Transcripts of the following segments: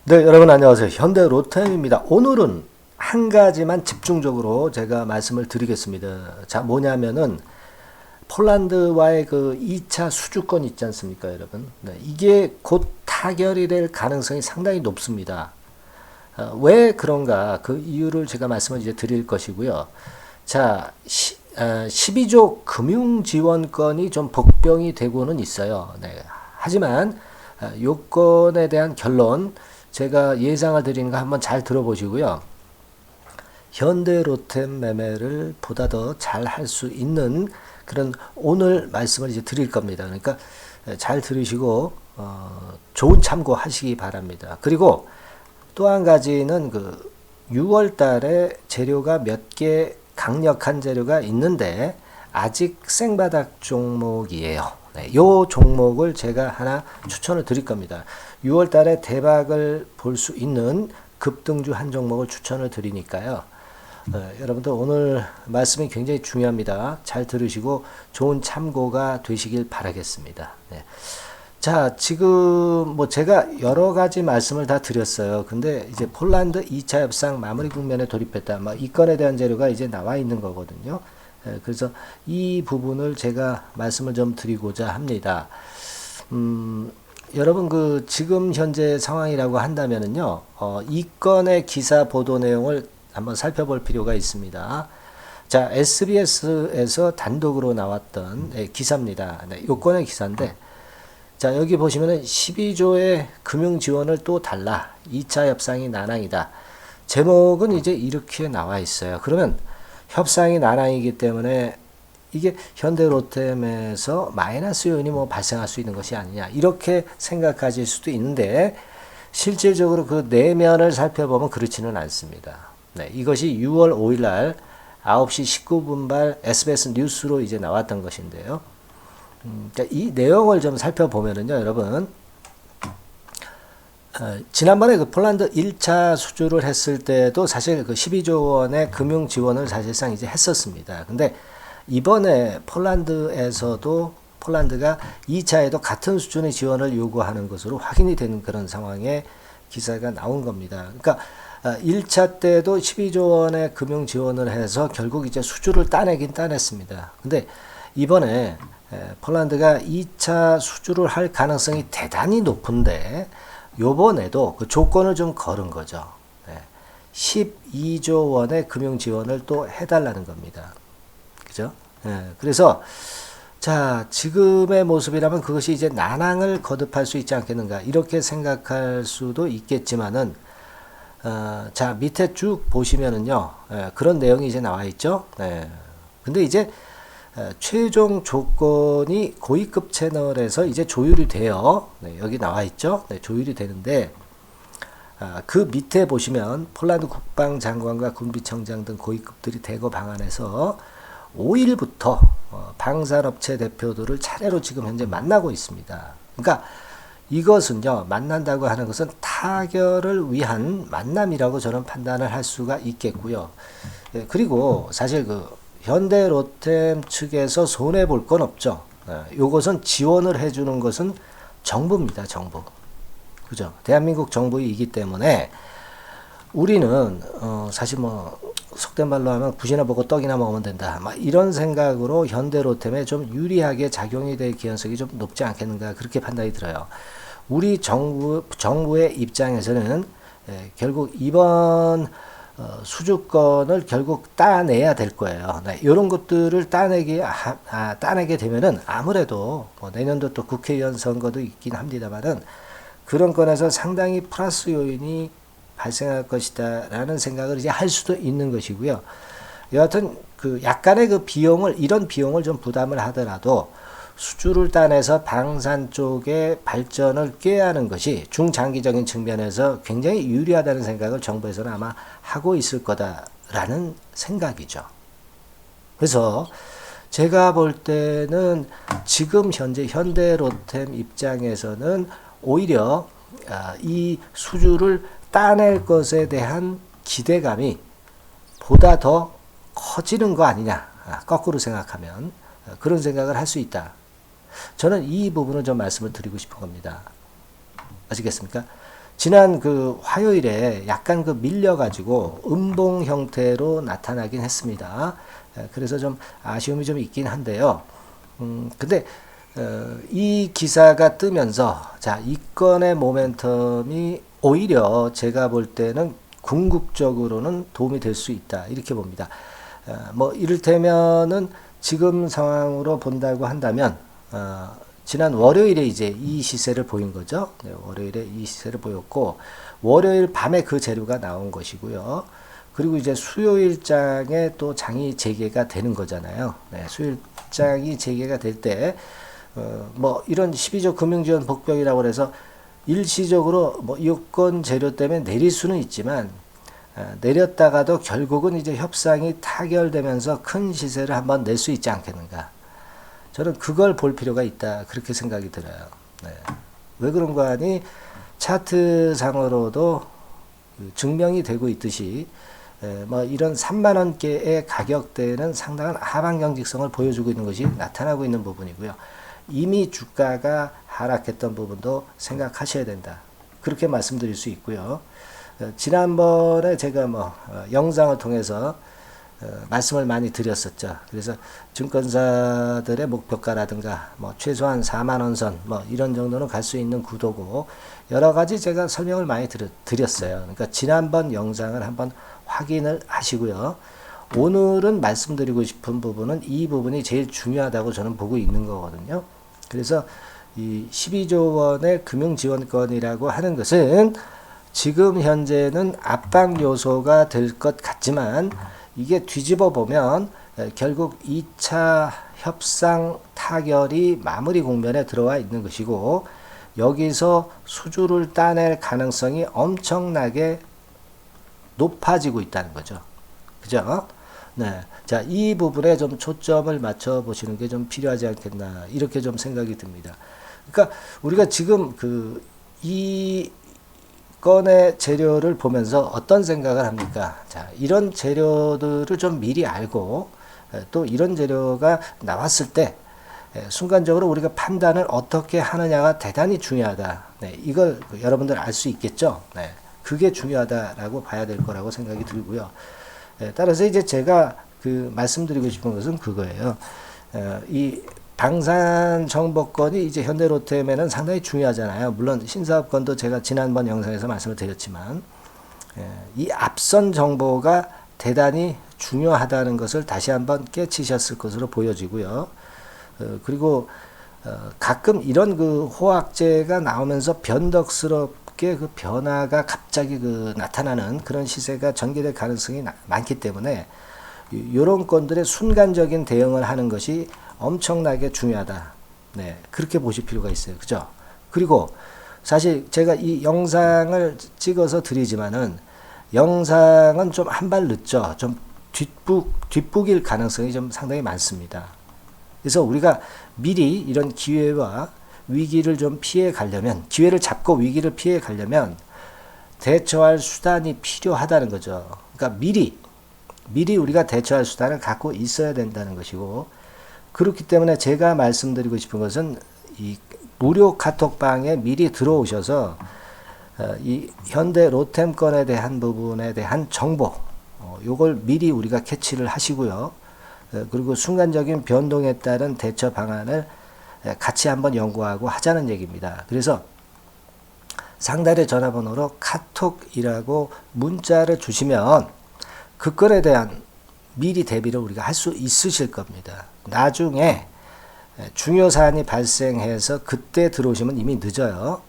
네, 여러분 안녕하세요. 현대로템입니다. 오늘은 한 가지만 집중적으로 제가 말씀을 드리겠습니다. 자, 뭐냐면은 폴란드와의 그 2차 수주권 있지 않습니까, 여러분? 네, 이게 곧 타결이 될 가능성이 상당히 높습니다. 왜 그런가? 그 이유를 제가 말씀을 이제 드릴 것이고요. 자, 12조 금융지원건이 좀 복병이 되고는 있어요. 네. 하지만 요건에 대한 결론 제가 예상을 드리는 거 한번 잘 들어보시고요. 현대로템 매매를 보다 더 잘 할 수 있는 그런 오늘 말씀을 이제 드릴 겁니다. 그러니까 잘 들으시고 좋은 참고하시기 바랍니다. 그리고 또 한 가지는 그 6월 달에 재료가 몇 개 강력한 재료가 있는데 아직 생바닥 종목이에요. 네, 요 종목을 제가 하나 추천을 드릴 겁니다. 6월 달에 대박을 볼 수 있는 급등주 한 종목을 추천을 드리니까요. 여러분들 오늘 말씀이 굉장히 중요합니다. 잘 들으시고 좋은 참고가 되시길 바라겠습니다. 네. 자, 지금 뭐 제가 여러 가지 말씀을 다 드렸어요. 근데 이제 폴란드 2차 협상 마무리 국면에 돌입했다. 이 건에 대한 재료가 이제 나와 있는 거거든요. 그래서 이 부분을 제가 말씀을 좀 드리고자 합니다. 여러분 그 지금 현재 상황이라고 한다면은요, 이 건의 기사 보도 내용을 한번 살펴볼 필요가 있습니다. 자, SBS에서 단독으로 나왔던 기사입니다. 네, 요 건의 기사인데, 자, 여기 보시면은 12조의 금융 지원을 또 달라. 2차 협상이 난항이다. 제목은 이제 이렇게 나와 있어요. 그러면 협상이 난항이기 때문에 이게 현대로템에서 마이너스 요인이 뭐 발생할 수 있는 것이 아니냐. 이렇게 생각하실 수도 있는데 실질적으로 그 내면을 살펴보면 그렇지는 않습니다. 네, 이것이 6월 5일 날 9시 19분발 SBS 뉴스로 이제 나왔던 것인데요. 이 내용을 좀 살펴보면은요, 여러분. 지난번에 그 폴란드 1차 수주를 했을 때도 사실 그 12조 원의 금융 지원을 사실상 이제 했었습니다. 근데 이번에 폴란드에서도 폴란드가 2차에도 같은 수준의 지원을 요구하는 것으로 확인이 되는 그런 상황에 기사가 나온 겁니다. 그러니까 1차 때도 12조 원의 금융 지원을 해서 결국 이제 수주를 따내긴 따냈습니다. 근데 이번에 폴란드가 2차 수주를 할 가능성이 대단히 높은데 요번에도 그 조건을 좀 걸은 거죠. 12조 원의 금융 지원을 또 해달라는 겁니다. 그죠? 그래서 자, 지금의 모습이라면 그것이 이제 난항을 거듭할 수 있지 않겠는가 이렇게 생각할 수도 있겠지만은 자, 밑에 쭉 보시면은요, 그런 내용이 이제 나와 있죠. 근데 이제 최종 조건이 고위급 채널에서 이제 조율이 돼요. 여기 나와 있죠. 조율이 되는데 그 밑에 보시면 폴란드 국방장관과 군비청장 등 고위급들이 대거 방한해서 5일부터 방산업체 대표들을 차례로 지금 현재 만나고 있습니다. 그러니까 이것은요, 만난다고 하는 것은 타결을 위한 만남이라고 저는 판단을 할 수가 있겠고요. 그리고 사실 그 현대로템 측에서 손해 볼 건 없죠. 요것은 지원을 해주는 것은 정부입니다. 정부. 그죠? 대한민국 정부이기 때문에 우리는 사실 뭐 속된 말로 하면 굿이나 보고 떡이나 먹으면 된다. 이런 생각으로 현대로템에 좀 유리하게 작용이 될 가능성이 좀 높지 않겠는가 그렇게 판단이 들어요. 우리 정부의 입장에서는 결국 이번 수주권을 결국 따내야 될 거예요. 이런 것들을 따내게 되면은 아무래도 뭐 내년도 또 국회의원 선거도 있긴 합니다만은 그런 건에서 상당히 플러스 요인이 발생할 것이다라는 생각을 이제 할 수도 있는 것이고요. 여하튼 그 약간의 그 이런 비용을 좀 부담을 하더라도 수주를 따내서 방산 쪽의 발전을 꾀하는 것이 중장기적인 측면에서 굉장히 유리하다는 생각을 정부에서는 아마 하고 있을 거다라는 생각이죠. 그래서 제가 볼 때는 지금 현재 현대로템 입장에서는 오히려 이 수주를 따낼 것에 대한 기대감이 보다 더 커지는 거 아니냐. 거꾸로 생각하면 그런 생각을 할 수 있다. 저는 이 부분을 좀 말씀을 드리고 싶은 겁니다. 아시겠습니까? 지난 그 화요일에 약간 그 밀려가지고 음봉 형태로 나타나긴 했습니다. 그래서 좀 아쉬움이 좀 있긴 한데요. 근데 이 기사가 뜨면서 자, 이 건의 모멘텀이 오히려 제가 볼 때는 궁극적으로는 도움이 될 수 있다 이렇게 봅니다. 뭐 이를테면은 지금 상황으로 본다고 한다면 지난 월요일에 이제 이 시세를 보인 거죠. 네, 월요일에 이 시세를 보였고 월요일 밤에 그 재료가 나온 것이고요. 그리고 이제 수요일장에 또 장이 재개가 되는 거잖아요. 네, 수요일장이 재개가 될 때 뭐 이런 12조 금융지원 복병이라고 해서 일시적으로 뭐 여건 재료 때문에 내릴 수는 있지만 내렸다가도 결국은 이제 협상이 타결되면서 큰 시세를 한번 낼 수 있지 않겠는가. 저는 그걸 볼 필요가 있다 그렇게 생각이 들어요. 네. 왜 그런가 하니 차트상으로도 증명이 되고 있듯이 뭐 이런 3만원대의 가격대는 상당한 하방 경직성을 보여주고 있는 것이 나타나고 있는 부분이고요. 이미 주가가 하락했던 부분도 생각하셔야 된다. 그렇게 말씀드릴 수 있고요. 지난번에 제가 뭐 영상을 통해서 말씀을 많이 드렸었죠. 그래서 증권사들의 목표가라든가 뭐 최소한 4만원 선 뭐 이런 정도는 갈 수 있는 구도고 여러 가지 제가 설명을 많이 드렸어요. 그러니까 지난번 영상을 한번 확인을 하시고요. 오늘은 말씀드리고 싶은 부분은 이 부분이 제일 중요하다고 저는 보고 있는 거거든요. 그래서 이 12조 원의 금융지원건이라고 하는 것은 지금 현재는 압박 요소가 될 것 같지만 이게 뒤집어 보면 결국 2차 협상 타결이 마무리 국면에 들어와 있는 것이고 여기서 수주를 따낼 가능성이 엄청나게 높아지고 있다는 거죠. 그죠? 네. 자, 이 부분에 좀 초점을 맞춰 보시는 게 좀 필요하지 않겠나, 이렇게 좀 생각이 듭니다. 그러니까 우리가 지금 이 건의 재료를 보면서 어떤 생각을 합니까? 자, 이런 재료들을 좀 미리 알고 또 이런 재료가 나왔을 때 순간적으로 우리가 판단을 어떻게 하느냐가 대단히 중요하다. 네, 이걸 여러분들 알 수 있겠죠? 네, 그게 중요하다라고 봐야 될 거라고 생각이 들고요. 따라서 이제 제가 말씀드리고 싶은 것은 그거예요. 이 방산 정보권이 이제 현대로템에는 상당히 중요하잖아요. 물론 신사업권도 제가 지난번 영상에서 말씀을 드렸지만 이 앞선 정보가 대단히 중요하다는 것을 다시 한번 깨치셨을 것으로 보여지고요. 그리고 가끔 이런 호황제가 나오면서 변덕스럽게 그 변화가 갑자기 나타나는 그런 시세가 전개될 가능성이 많기 때문에 이런 건들의 순간적인 대응을 하는 것이 엄청나게 중요하다. 네, 그렇게 보실 필요가 있어요. 그죠? 그리고 사실 제가 이 영상을 찍어서 드리지만은 영상은 좀 한 발 늦죠. 좀 뒷북일 가능성이 좀 상당히 많습니다. 그래서 우리가 미리 이런 기회와 위기를 좀 피해 가려면, 기회를 잡고 위기를 피해 가려면 대처할 수단이 필요하다는 거죠. 그러니까 미리 우리가 대처할 수단을 갖고 있어야 된다는 것이고, 그렇기 때문에 제가 말씀드리고 싶은 것은 이 무료 카톡방에 미리 들어오셔서 이 현대 로템건에 대한 부분에 대한 정보, 요걸 미리 우리가 캐치를 하시고요. 그리고 순간적인 변동에 따른 대처 방안을 같이 한번 연구하고 하자는 얘기입니다. 그래서 상단의 전화번호로 카톡이라고 문자를 주시면 그 건에 대한 미리 대비를 우리가 할 수 있으실 겁니다. 나중에 중요 사안이 발생해서 그때 들어오시면 이미 늦어요.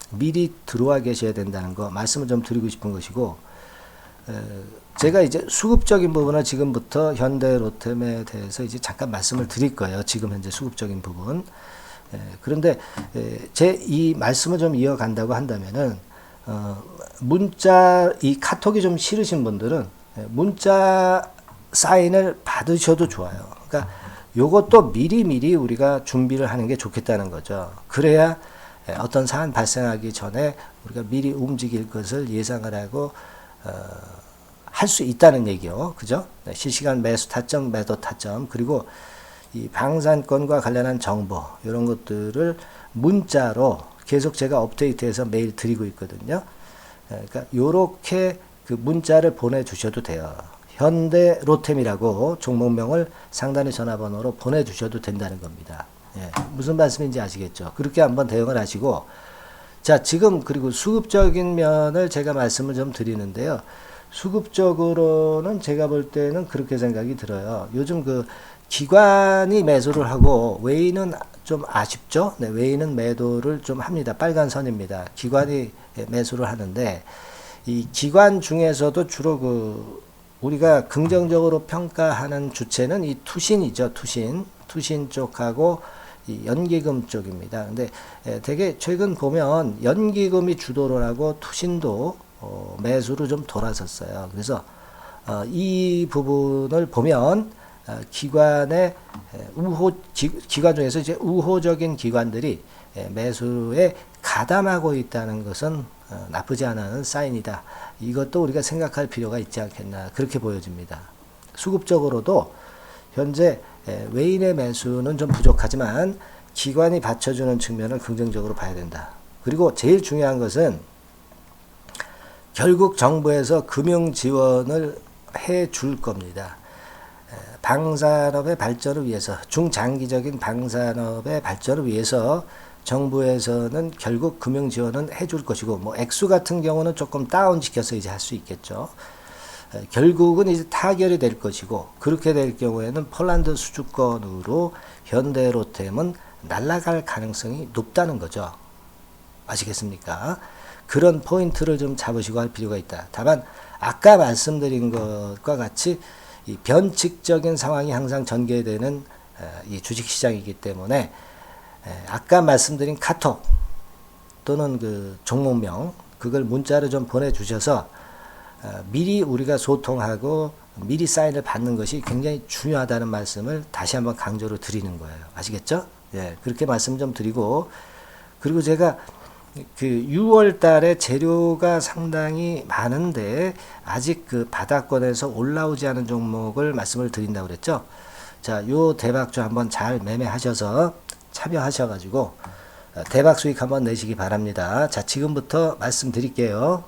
미리 들어와 계셔야 된다는 거 말씀을 좀 드리고 싶은 것이고, 제가 이제 수급적인 부분을 지금부터 현대로템에 대해서 이제 잠깐 말씀을 드릴 거예요. 지금 현재 수급적인 부분. 그런데 제 이 말씀을 좀 이어간다고 한다면은 문자, 이 카톡이 좀 싫으신 분들은 문자 사인을 받으셔도 좋아요. 그러니까 요것도 미리 우리가 준비를 하는 게 좋겠다는 거죠. 그래야 어떤 사안 발생하기 전에 우리가 미리 움직일 것을 예상을 하고 할 수 있다는 얘기요. 그죠? 실시간 매수 타점, 매도 타점, 그리고 이 방산권과 관련한 정보, 이런 것들을 문자로 계속 제가 업데이트해서 매일 드리고 있거든요. 그러니까 요렇게 그 문자를 보내주셔도 돼요. 현대 로템이라고 종목명을 상단의 전화번호로 보내주셔도 된다는 겁니다. 예, 무슨 말씀인지 아시겠죠? 그렇게 한번 대응을 하시고, 자, 지금 그리고 수급적인 면을 제가 말씀을 좀 드리는데요. 수급적으로는 제가 볼 때는 그렇게 생각이 들어요. 요즘 그 기관이 매수를 하고 외인은 좀 아쉽죠? 네, 외인은 매도를 좀 합니다. 빨간 선입니다. 기관이 매수를 하는데, 이 기관 중에서도 주로 그 우리가 긍정적으로 평가하는 주체는 이 투신이죠. 투신 쪽하고 이 연기금 쪽입니다. 근데 되게 최근 보면 연기금이 주도를 하고 투신도 매수로 좀 돌아섰어요. 그래서 이 부분을 보면 기관의 기관 중에서 이제 우호적인 기관들이 매수에 가담하고 있다는 것은 나쁘지 않은 사인이다. 이것도 우리가 생각할 필요가 있지 않겠나, 그렇게 보여집니다. 수급적으로도 현재 외인의 매수는 좀 부족하지만 기관이 받쳐주는 측면을 긍정적으로 봐야 된다. 그리고 제일 중요한 것은 결국 정부에서 금융 지원을 해 줄 겁니다. 방산업의 발전을 위해서, 중장기적인 방산업의 발전을 위해서 정부에서는 결국 금융 지원은 해줄 것이고, 뭐 액수 같은 경우는 조금 다운시켜서 이제 할 수 있겠죠. 결국은 이제 타결이 될 것이고, 그렇게 될 경우에는 폴란드 수주권으로 현대로템은 날아갈 가능성이 높다는 거죠. 아시겠습니까? 그런 포인트를 좀 잡으시고 할 필요가 있다. 다만 아까 말씀드린 것과 같이 이 변칙적인 상황이 항상 전개되는 이 주식시장이기 때문에 아까 말씀드린 카톡 또는 그 종목명, 그걸 문자로 좀 보내주셔서 미리 우리가 소통하고 미리 사인을 받는 것이 굉장히 중요하다는 말씀을 다시 한번 강조로 드리는 거예요. 아시겠죠? 예, 그렇게 말씀 좀 드리고, 그리고 제가 그 6월 달에 재료가 상당히 많은데 아직 그 바닥권에서 올라오지 않은 종목을 말씀을 드린다고 그랬죠. 자, 요 대박주 한번 잘 매매하셔서 참여하셔가지고 대박 수익 한번 내시기 바랍니다. 자, 지금부터 말씀드릴게요.